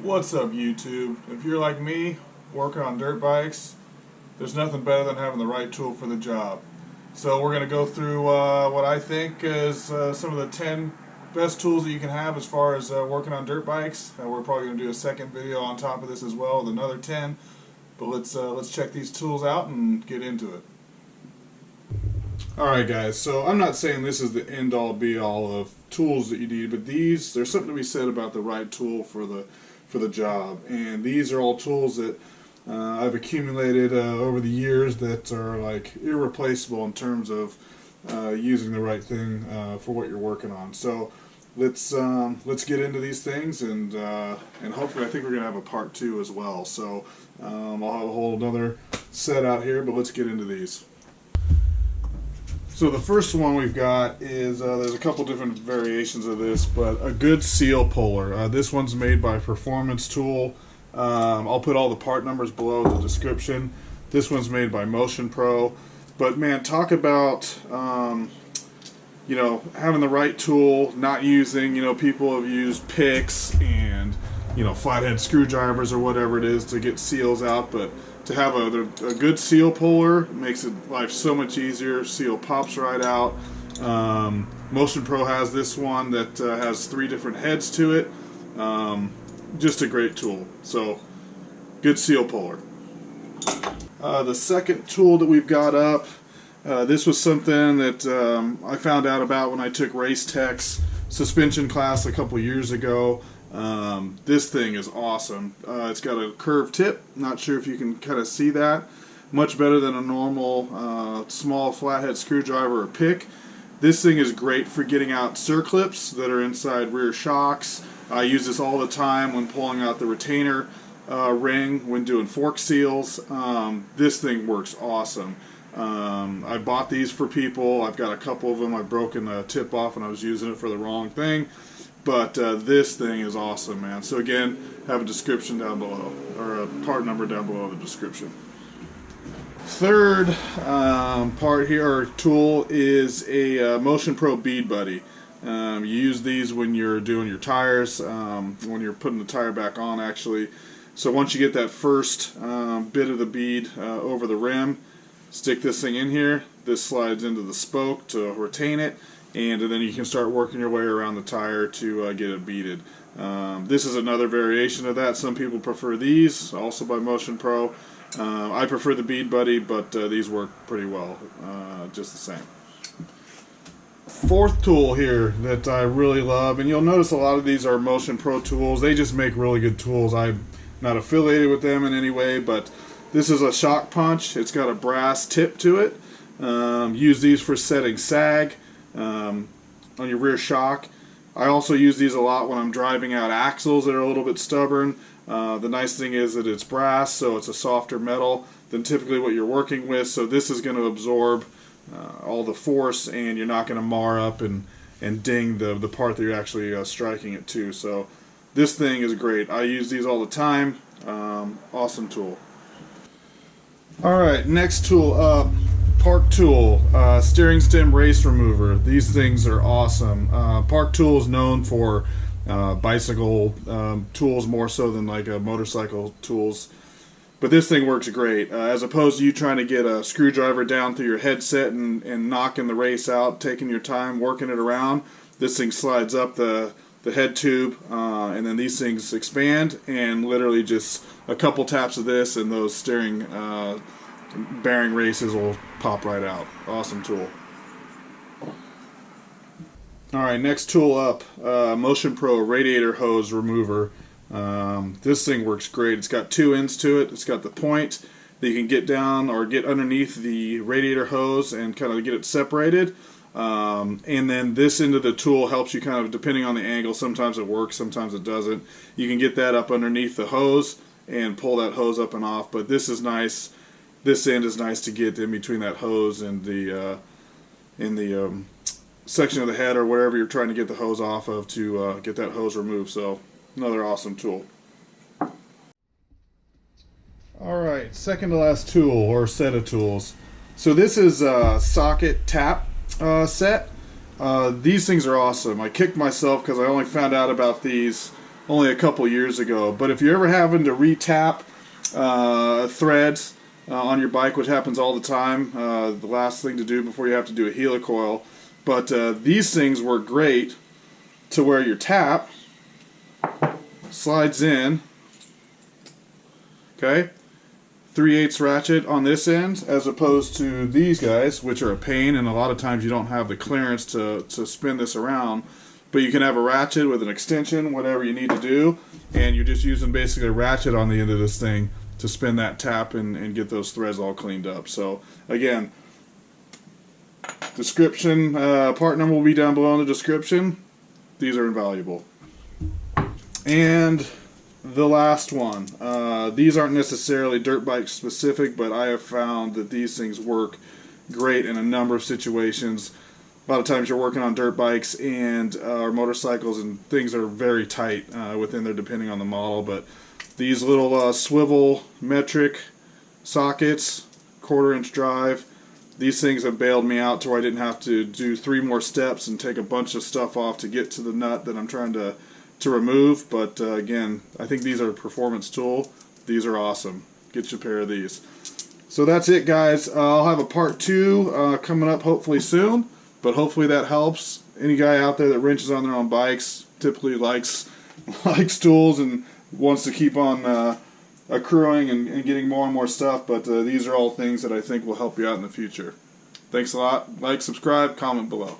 What's up, YouTube? If you're like me, working on dirt bikes, there's nothing better than having the right tool for the job. So we're going to go through what I think is some of the 10 best tools that you can have as far as working on dirt bikes. We're probably going to do a second video on top of this as well with another 10. But let's check these tools out and get into it. Alright guys, so I'm not saying this is the end-all be-all of tools that you need, but there's something to be said about the right tool for the job. And these are all tools that I've accumulated over the years that are like irreplaceable in terms of using the right thing for what you're working on. So let's get into these things, and hopefully I think we're gonna have a part 2 as well. So I'll have a whole another set out here, but let's get into these. So the first one we've got is, there's a couple different variations of this, but a good seal puller. This one's made by Performance Tool. I'll put all the part numbers below in the description. This one's made by Motion Pro. But man, talk about, you know, having the right tool, not using, you know, people have used picks and, you know, flathead screwdrivers or whatever it is to get seals out, but to have a good seal puller makes life so much easier. Seal pops right out. Motion Pro has this one that has 3 different heads to it. Just a great tool. So, good seal puller. The second tool that we've got up, this was something that I found out about when I took Race Tech's suspension class a couple years ago. This thing is awesome. It's got a curved tip. Not sure if you can kind of see that. Much better than a normal small flathead screwdriver or pick. This thing is great for getting out circlips that are inside rear shocks. I use this all the time when pulling out the retainer ring when doing fork seals. This thing works awesome. I bought these for people. I've got a couple of them. I've broken the tip off and I was using it for the wrong thing. But this thing is awesome, man. So again, have a description down below, or a part number down below the description. Third part here, or tool, is a Motion Pro Bead Buddy. You use these when you're doing your tires, when you're putting the tire back on actually. So once you get that first bit of the bead over the rim, stick this thing in here. This slides into the spoke to retain it. And then you can start working your way around the tire to get it beaded. This is another variation of that. Some people prefer these, also by Motion Pro. I prefer the Bead Buddy, but these work pretty well, just the same. Fourth tool here that I really love, and you'll notice a lot of these are Motion Pro tools. They just make really good tools. I'm not affiliated with them in any way, but this is a shock punch. It's got a brass tip to it. Use these for setting sag on your rear shock. I also use these a lot when I'm driving out axles that are a little bit stubborn. The nice thing is that it's brass, so it's a softer metal than typically what you're working with, so this is going to absorb all the force, and you're not going to mar up and ding the part that you're actually striking it to. So this thing is great. I use these all the time. Awesome tool. Alright, next tool up. Park Tool, steering stem race remover. These things are awesome. Park Tool is known for bicycle tools more so than like motorcycle tools. But this thing works great. As opposed to you trying to get a screwdriver down through your headset and knocking the race out, taking your time, working it around, this thing slides up the head tube, and then these things expand, and literally just a couple taps of this and those steering bearing races will pop right out. Awesome tool. Alright, next tool up, Motion Pro Radiator Hose Remover. This thing works great. It's got 2 ends to it. It's got the point that you can get down or get underneath the radiator hose and kind of get it separated. And then this end of the tool helps you kind of, depending on the angle, sometimes it works, sometimes it doesn't. You can get that up underneath the hose and pull that hose up and off, but this is nice. This end is nice to get in between that hose and the section of the head or wherever you're trying to get the hose off of to get that hose removed. So another awesome tool. Alright, second to last tool or set of tools. So this is a Socket Tap Set. These things are awesome. I kicked myself because I only found out about these only a couple years ago. But if you're ever having to re-tap threads on your bike, which happens all the time, the last thing to do before you have to do a helicoil. But these things work great to where your tap slides in, okay, 3/8 ratchet on this end, as opposed to these guys, which are a pain, and a lot of times you don't have the clearance to spin this around. But you can have a ratchet with an extension, whatever you need to do, and you're just using basically a ratchet on the end of this thing to spin that tap and get those threads all cleaned up. So again, description, part number will be down below in the description. These are invaluable. And the last one. These aren't necessarily dirt bike specific, but I have found that these things work great in a number of situations. A lot of times you're working on dirt bikes and or motorcycles, and things are very tight within there depending on the model. But these little swivel metric sockets, 1/4 inch drive, these things have bailed me out to where I didn't have to do 3 more steps and take a bunch of stuff off to get to the nut that I'm trying to remove. But again, I think these are a performance tool. These are awesome. Get you a pair of these. So that's it, guys. I'll have a part 2 coming up hopefully soon, but hopefully that helps. Any guy out there that wrenches on their own bikes typically likes tools and wants to keep on accruing and getting more and more stuff, but these are all things that I think will help you out in the future. Thanks a lot. Like, subscribe, comment below.